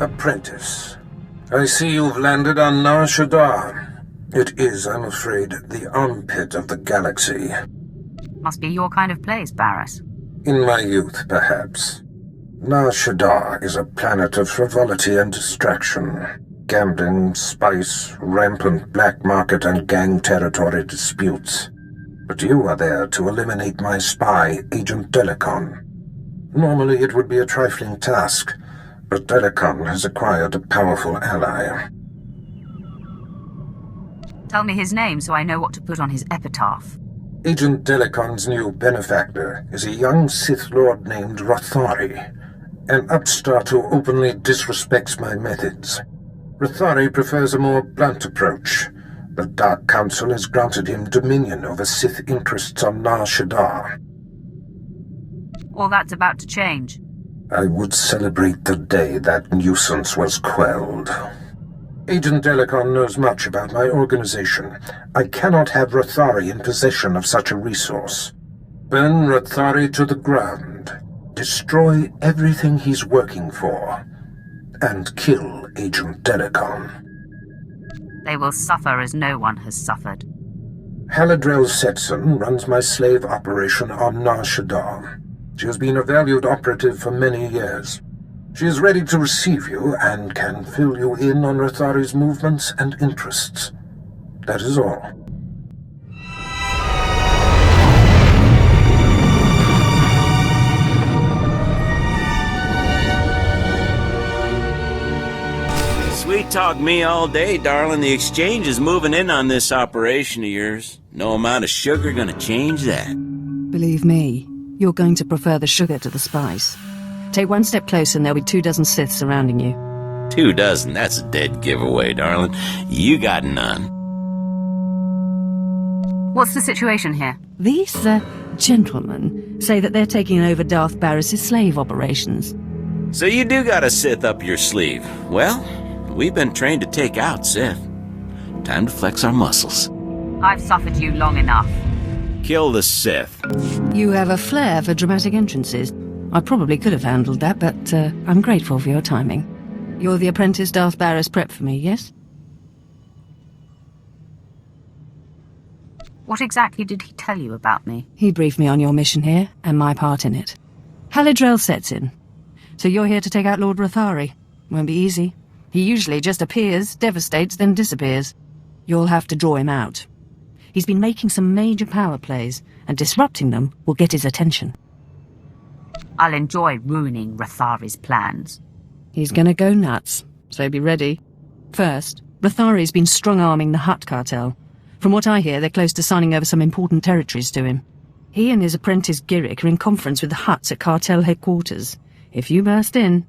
Apprentice, I see you've landed on Nar Shaddaa. It is, I'm afraid, the armpit of the galaxy. Must be your kind of place, Barris. In my youth, perhaps. Nar Shaddaa is a planet of frivolity and distraction. Gambling, spice, rampant black market and gang territory disputes. But you are there to eliminate my spy, Agent Delicon. Normally it would be a trifling task, but Delicon has acquired a powerful ally. Tell me his name so I know what to put on his epitaph. Agent Delicon's new benefactor is a young Sith Lord named Rothari, an upstart who openly disrespects my methods. Rothari prefers a more blunt approach. The Dark Council has granted him dominion over Sith interests on Nar Shaddaa. All that's about to change. I would celebrate the day that nuisance was quelled. Agent Delicon knows much about my organization. I cannot have Rothari in possession of such a resource. Burn Rothari to the ground. Destroy everything he's working for. And kill Agent Delicon. They will suffer as no one has suffered. Haladrel Setson runs my slave operation on Nar Shaddaa. She has been a valued operative for many years. She is ready to receive you and can fill you in on Rothari's movements and interests. That is all. Sweet talk me all day, darling. The exchange is moving in on this operation of yours. No amount of sugar gonna change that. Believe me, you're going to prefer the sugar to the spice. Take one step closer and there'll be 24 Sith surrounding you. 24? That's a dead giveaway, darling. You got none. What's the situation here? These, gentlemen say that they're taking over Darth Barris's slave operations. So you do got a Sith up your sleeve. Well, we've been trained to take out Sith. Time to flex our muscles. I've suffered you long enough. Kill the Sith. You have a flair for dramatic entrances. I probably could have handled that, but I'm grateful for your timing. You're the apprentice Darth Barris prepped for me, yes? What exactly did he tell you about me? He briefed me on your mission here, and my part in it. Haladrel Setson. So you're here to take out Lord Rothari. Won't be easy. He usually just appears, devastates, then disappears. You'll have to draw him out. He's been making some major power plays, and disrupting them will get his attention. I'll enjoy ruining Rothari's plans. He's gonna go nuts, so be ready. First, Rothari's been strong-arming the Hutt cartel. From what I hear, they're close to signing over some important territories to him. He and his apprentice Giric are in conference with the Hutts at cartel headquarters. If you burst in...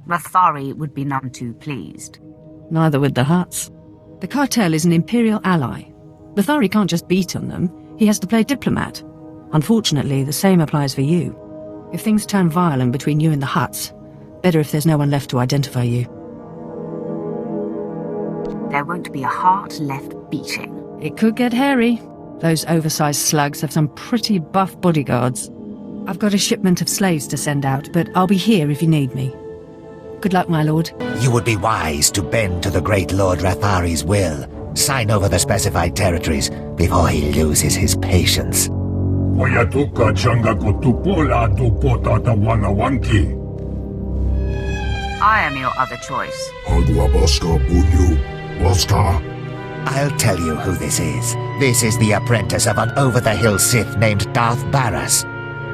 Rothari would be none too pleased. Neither would the Hutts. The cartel is an Imperial ally. Rothari can't just beat on them, he has to play diplomat. Unfortunately, the same applies for you. If things turn violent between you and the Hutts, better if there's no one left to identify you. There won't be a heart left beating. It could get hairy. Those oversized slugs have some pretty buff bodyguards. I've got a shipment of slaves to send out, but I'll be here if you need me. Good luck, my lord. You would be wise to bend to the great Lord Rothari's will. Sign over the specified territories before he loses his patience. I am your other choice. I'll tell you who this is. This is the apprentice of an over-the-hill Sith named Darth Barris.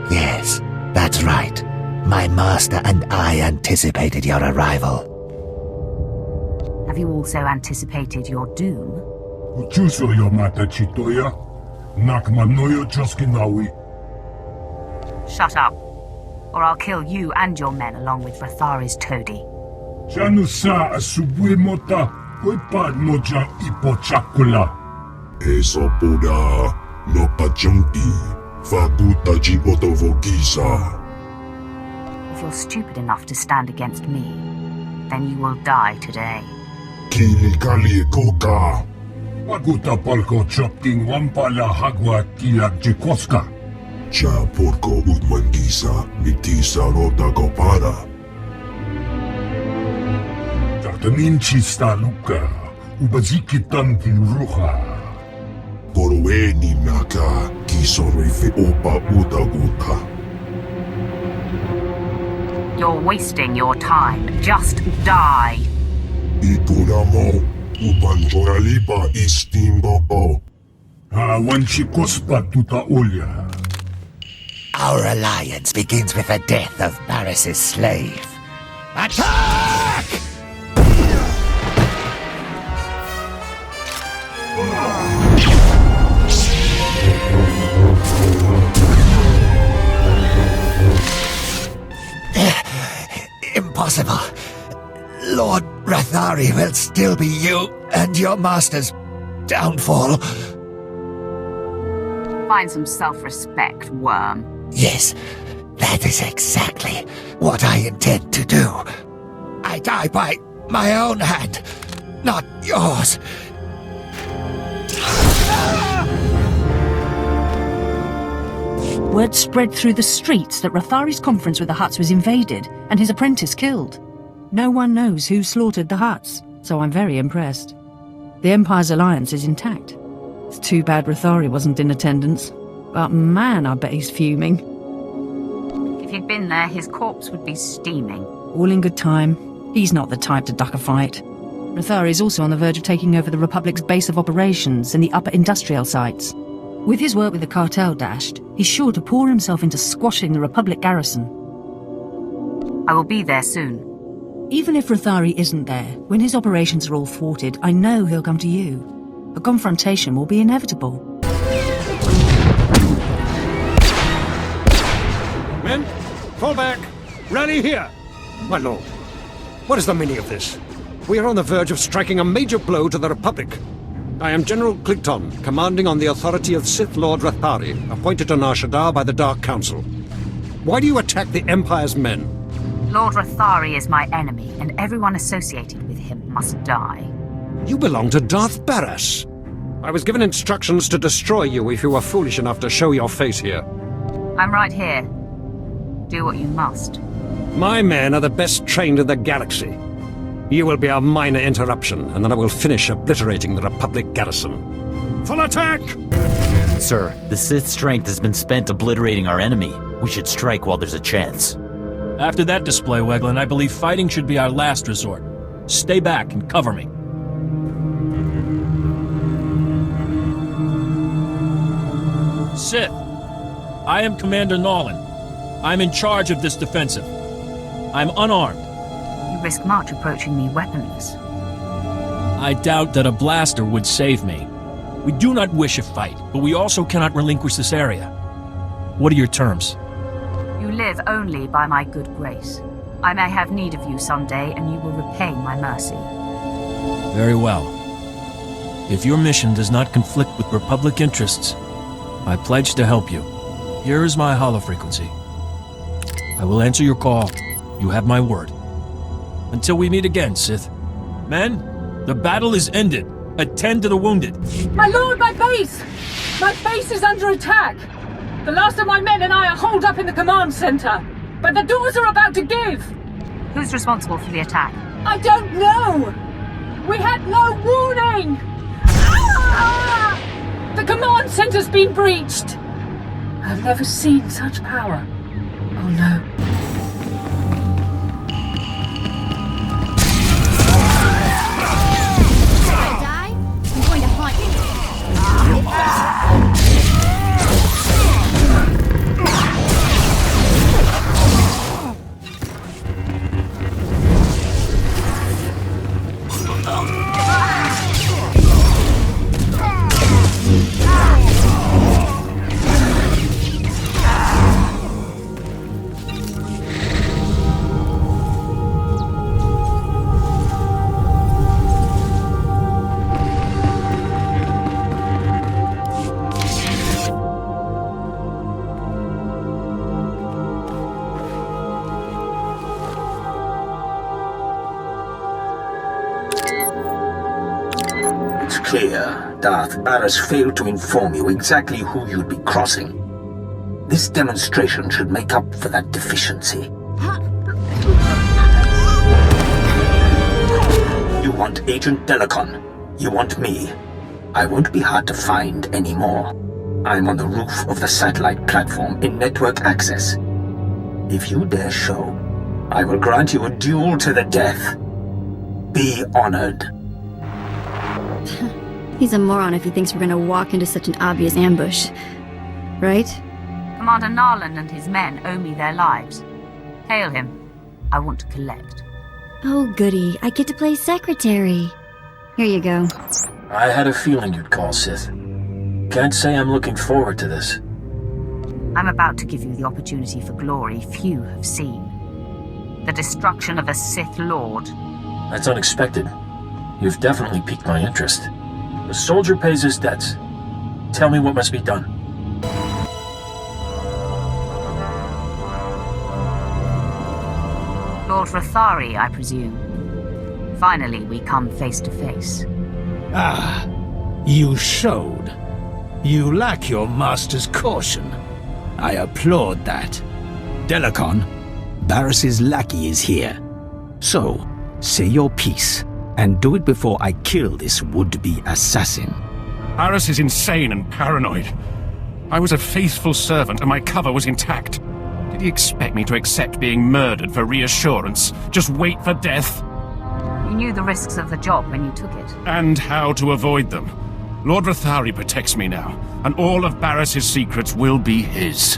Yes, that's right. My master and I anticipated your arrival. Have you also anticipated your doom? Shut up, or I'll kill you and your men along with Rothari's toady. If you're stupid enough to stand against me, then you will die today. Paguta palko chopting wampala hagwa kilak jikoska. Cha porko utmangisa mitisa rota gopara. Taminchista Luka, Ubazikitan Ruha. Porweni naka kisorife opa utaguta. You're wasting your time. Just die. Itunamo upan joralipa istimbo o. Wanchikospa tuta olya. Our alliance begins with the death of Barris's slave. Attack! Impossible. Lord Rathari will still be you and your master's downfall. Find some self-respect, worm. Yes, that is exactly what I intend to do. I die by my own hand, not yours. Word spread through the streets that Rathari's conference with the Hutts was invaded and his apprentice killed. No one knows who slaughtered the Hutts, so I'm very impressed. The Empire's alliance is intact. It's too bad Rathari wasn't in attendance. But man, I bet he's fuming. If he'd been there, his corpse would be steaming. All in good time. He's not the type to duck a fight. Rathari is also on the verge of taking over the Republic's base of operations in the upper industrial sites. With his work with the cartel dashed, he's sure to pour himself into squashing the Republic garrison. I will be there soon. Even if Rathari isn't there, when his operations are all thwarted, I know he'll come to you. A confrontation will be inevitable. Men, fall back. Rally here. My lord, what is the meaning of this? We are on the verge of striking a major blow to the Republic. I am General Clicton, commanding on the authority of Sith Lord Rathari, appointed on Shaddaa by the Dark Council. Why do you attack the Empire's men? Lord Rathari is my enemy, and everyone associated with him must die. You belong to Darth Barras. I was given instructions to destroy you if you were foolish enough to show your face here. I'm right here. Do what you must. My men are the best trained in the galaxy. You will be a minor interruption, and then I will finish obliterating the Republic garrison. Full attack! Sir, the Sith's strength has been spent obliterating our enemy. We should strike while there's a chance. After that display, Weglin, I believe fighting should be our last resort. Stay back and cover me. Sith, I am Commander Nolan. I'm in charge of this defensive. I'm unarmed. You risk much approaching me weaponless. I doubt that a blaster would save me. We do not wish a fight, but we also cannot relinquish this area. What are your terms? You live only by my good grace. I may have need of you someday, and you will repay my mercy. Very well. If your mission does not conflict with Republic interests, I pledge to help you. Here is my holofrequency. I will answer your call. You have my word. Until we meet again, Sith. Men, the battle is ended. Attend to the wounded. My lord, my base! My base is under attack! The last of my men and I are holed up in the command center, but the doors are about to give! Who's responsible for the attack? I don't know! We had no warning! Ah! The command center's been breached! I've never seen such power. Oh no. Clear, Darth Barras failed to inform you exactly who you'd be crossing. This demonstration should make up for that deficiency. want Agent Delicon. You want me. I won't be hard to find anymore. I'm on the roof of the satellite platform in network access. If you dare show, I will grant you a duel to the death. Be honored. He's a moron if he thinks we're gonna walk into such an obvious ambush. Right? Commander Narland and his men owe me their lives. Hail him. I want to collect. Oh, goody. I get to play secretary. Here you go. I had a feeling you'd call, Sith. Can't say I'm looking forward to this. I'm about to give you the opportunity for glory few have seen. The destruction of a Sith Lord. That's unexpected. You've definitely piqued my interest. The soldier pays his debts. Tell me what must be done. Lord Rathari, I presume. Finally, we come face to face. Ah, you showed. You lack your master's caution. I applaud that. Delicon, Barris's lackey is here. So, say your piece, and do it before I kill this would-be assassin. Barris is insane and paranoid. I was a faithful servant and my cover was intact. Did he expect me to accept being murdered for reassurance? Just wait for death? You knew the risks of the job when you took it. And how to avoid them. Lord Rathari protects me now, and all of Barris's secrets will be his.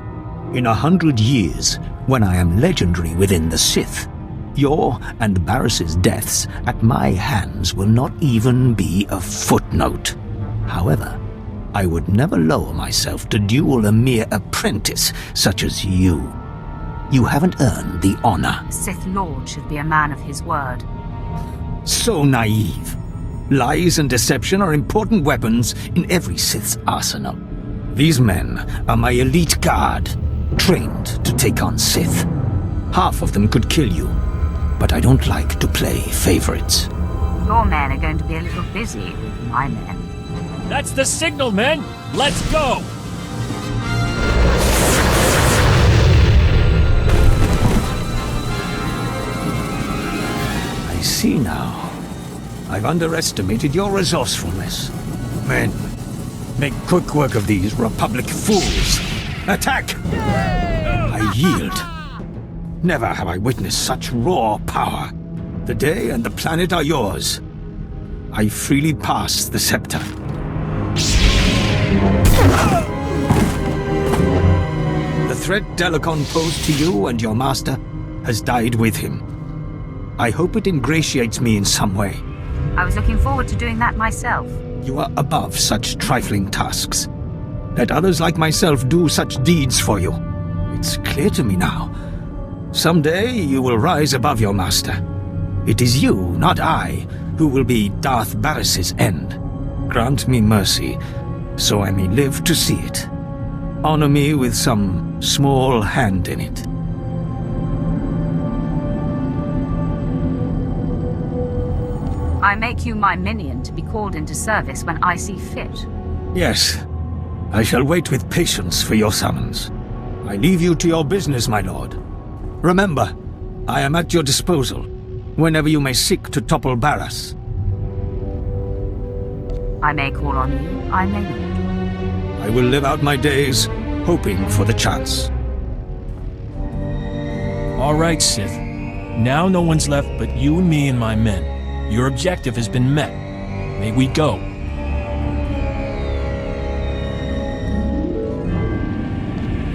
In 100 years, when I am legendary within the Sith, your and Barris's deaths at my hands will not even be a footnote. However, I would never lower myself to duel a mere apprentice such as you. You haven't earned the honor. The Sith Lord should be a man of his word. So naive. Lies and deception are important weapons in every Sith's arsenal. These men are my elite guard, trained to take on Sith. Half of them could kill you, but I don't like to play favorites. Your men are going to be a little busy with my men. That's the signal, men! Let's go! I see now. I've underestimated your resourcefulness. Men, make quick work of these Republic fools. Attack! I yield. Never have I witnessed such raw power. The day and the planet are yours. I freely pass the scepter. The threat Delicon posed to you and your master has died with him. I hope it ingratiates me in some way. I was looking forward to doing that myself. You are above such trifling tasks. Let others like myself do such deeds for you. It's clear to me now. Someday you will rise above your master. It is you, not I, who will be Darth Barris's end. Grant me mercy, so I may live to see it. Honor me with some small hand in it. I make you my minion to be called into service when I see fit. Yes, I shall wait with patience for your summons. I leave you to your business, my lord. Remember, I am at your disposal, whenever you may seek to topple Barris. I may call on you, I may not. I will live out my days, hoping for the chance. All right, Sith. Now no one's left but you and me and my men. Your objective has been met. May we go.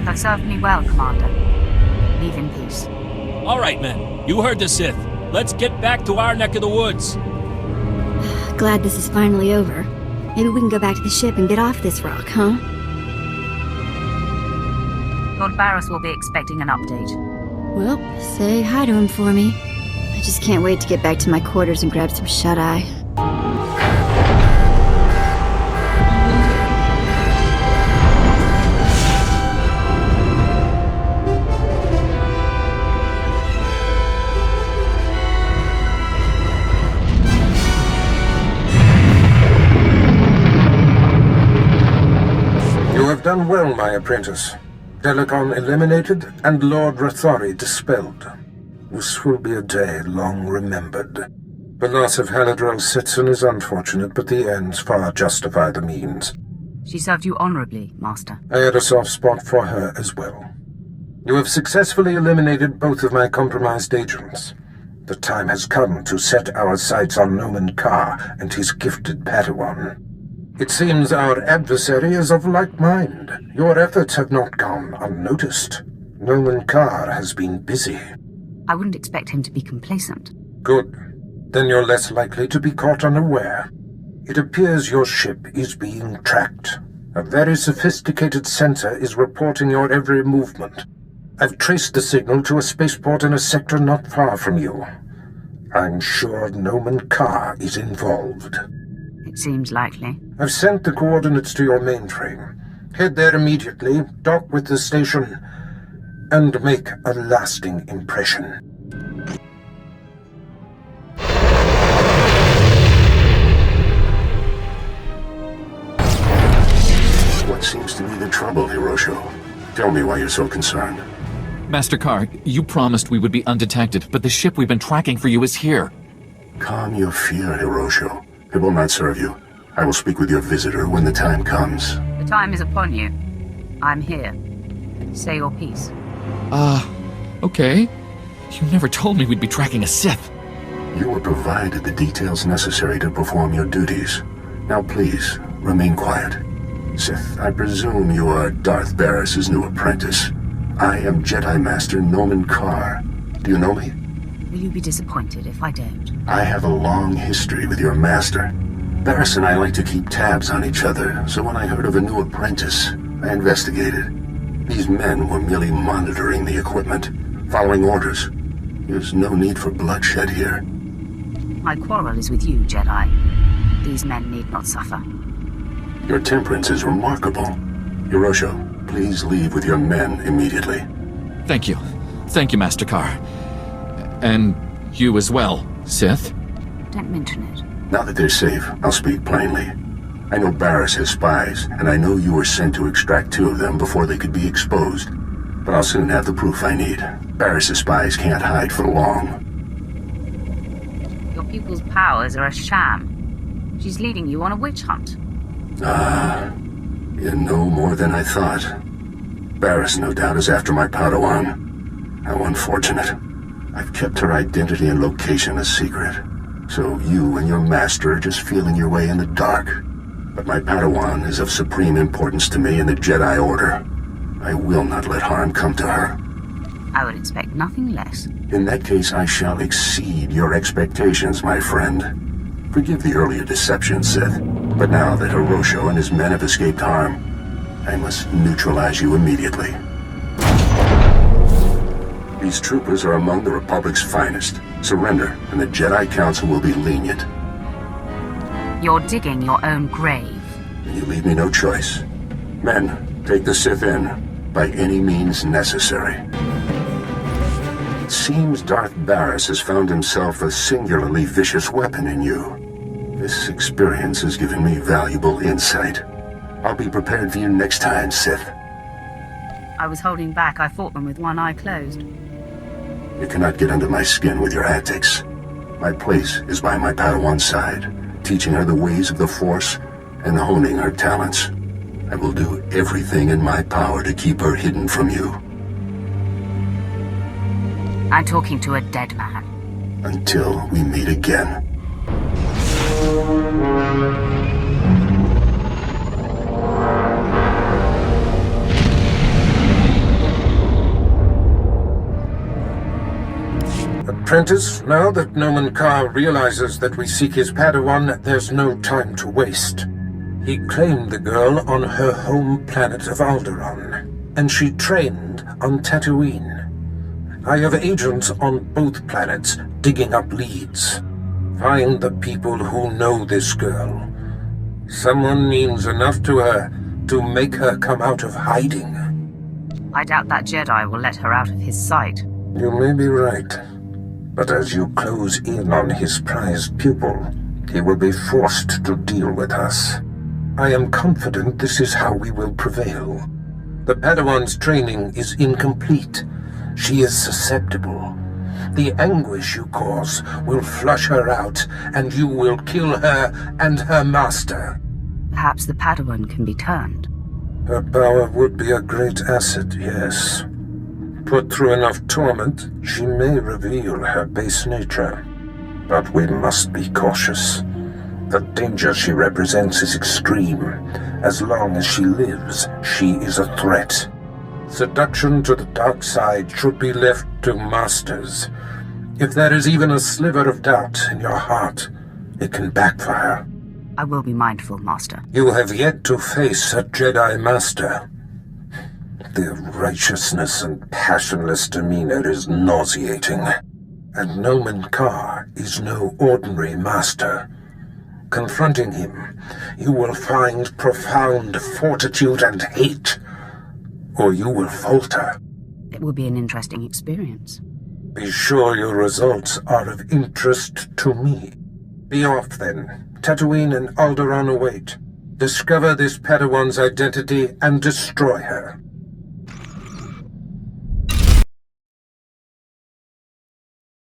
You have served me well, Commander. Leave in peace. All right, men. You heard the Sith. Let's get back to our neck of the woods. Glad this is finally over. Maybe we can go back to the ship and get off this rock, huh? Lord Barris will be expecting an update. Well, say hi to him for me. I just can't wait to get back to my quarters and grab some Shaddaa. You have done well, my apprentice. Delicon eliminated and Lord Rathari dispelled. This will be a day long remembered. The loss of Haladrel-Sitson is unfortunate, but the ends far justify the means. She served you honorably, Master. I had a soft spot for her as well. You have successfully eliminated both of my compromised agents. The time has come to set our sights on Noman Carr and his gifted Padawan. It seems our adversary is of like mind. Your efforts have not gone unnoticed. Noman Carr has been busy. I wouldn't expect him to be complacent. Good. Then you're less likely to be caught unaware. It appears your ship is being tracked. A very sophisticated sensor is reporting your every movement. I've traced the signal to a spaceport in a sector not far from you. I'm sure Noman Carr is involved. It seems likely. I've sent the coordinates to your mainframe. Head there immediately, dock with the station, and make a lasting impression. What seems to be the trouble, Hirosho? Tell me why you're so concerned. Master Carr, you promised we would be undetected, but the ship we've been tracking for you is here. Calm your fear, Hirosho. It will not serve you. I will speak with your visitor when the time comes. The time is upon you. I'm here. Say your piece. Okay. You never told me we'd be tracking a Sith. You were provided the details necessary to perform your duties. Now please, remain quiet. Sith, I presume you are Darth Barris' new apprentice. I am Jedi Master Noman Carr. Do you know me? Will you be disappointed if I don't? I have a long history with your master. Barris and I like to keep tabs on each other, so when I heard of a new apprentice, I investigated. These men were merely monitoring the equipment, following orders. There's no need for bloodshed here. My quarrel is with you, Jedi. These men need not suffer. Your temperance is remarkable. Hirosho, please leave with your men immediately. Thank you. Thank you, Master Carr. And you as well, Sith. Don't mention it. Now that they're safe, I'll speak plainly. I know Barris has spies, and I know you were sent to extract 2 of them before they could be exposed. But I'll soon have the proof I need. Barris' spies can't hide for long. Your pupil's powers are a sham. She's leading you on a witch hunt. You know more than I thought. Barris, no doubt, is after my Padawan. How unfortunate. I've kept her identity and location a secret. So you and your master are just feeling your way in the dark. But my Padawan is of supreme importance to me in the Jedi Order. I will not let harm come to her. I would expect nothing less. In that case, I shall exceed your expectations, my friend. Forgive the earlier deception, Sith. But now that Hirosho and his men have escaped harm, I must neutralize you immediately. These troopers are among the Republic's finest. Surrender, and the Jedi Council will be lenient. You're digging your own grave. You leave me no choice. Men, take the Sith in, by any means necessary. It seems Darth Barris has found himself a singularly vicious weapon in you. This experience has given me valuable insight. I'll be prepared for you next time, Sith. I was holding back. I fought them with one eye closed. You cannot get under my skin with your antics. My place is by my Padawan's side, teaching her the ways of the Force and honing her talents. I will do everything in my power to keep her hidden from you. I'm talking to a dead man. Until we meet again. Apprentice, now that Noman Carr realizes that we seek his Padawan, there's no time to waste. He claimed the girl on her home planet of Alderaan, and she trained on Tatooine. I have agents on both planets digging up leads. Find the people who know this girl. Someone means enough to her to make her come out of hiding. I doubt that Jedi will let her out of his sight. You may be right. But as you close in on his prized pupil, he will be forced to deal with us. I am confident this is how we will prevail. The Padawan's training is incomplete. She is susceptible. The anguish you cause will flush her out, and you will kill her and her master. Perhaps the Padawan can be turned. Her power would be a great asset, yes. Put through enough torment, she may reveal her base nature. But we must be cautious. The danger she represents is extreme. As long as she lives, she is a threat. Seduction to the dark side should be left to masters. If there is even a sliver of doubt in your heart, it can backfire. I will be mindful, Master. You have yet to face a Jedi Master. Their righteousness and passionless demeanor is nauseating. And Nomen Karr is no ordinary master. Confronting him, you will find profound fortitude and hate, or you will falter. It will be an interesting experience. Be sure your results are of interest to me. Be off, then. Tatooine and Alderaan await. Discover this Padawan's identity and destroy her.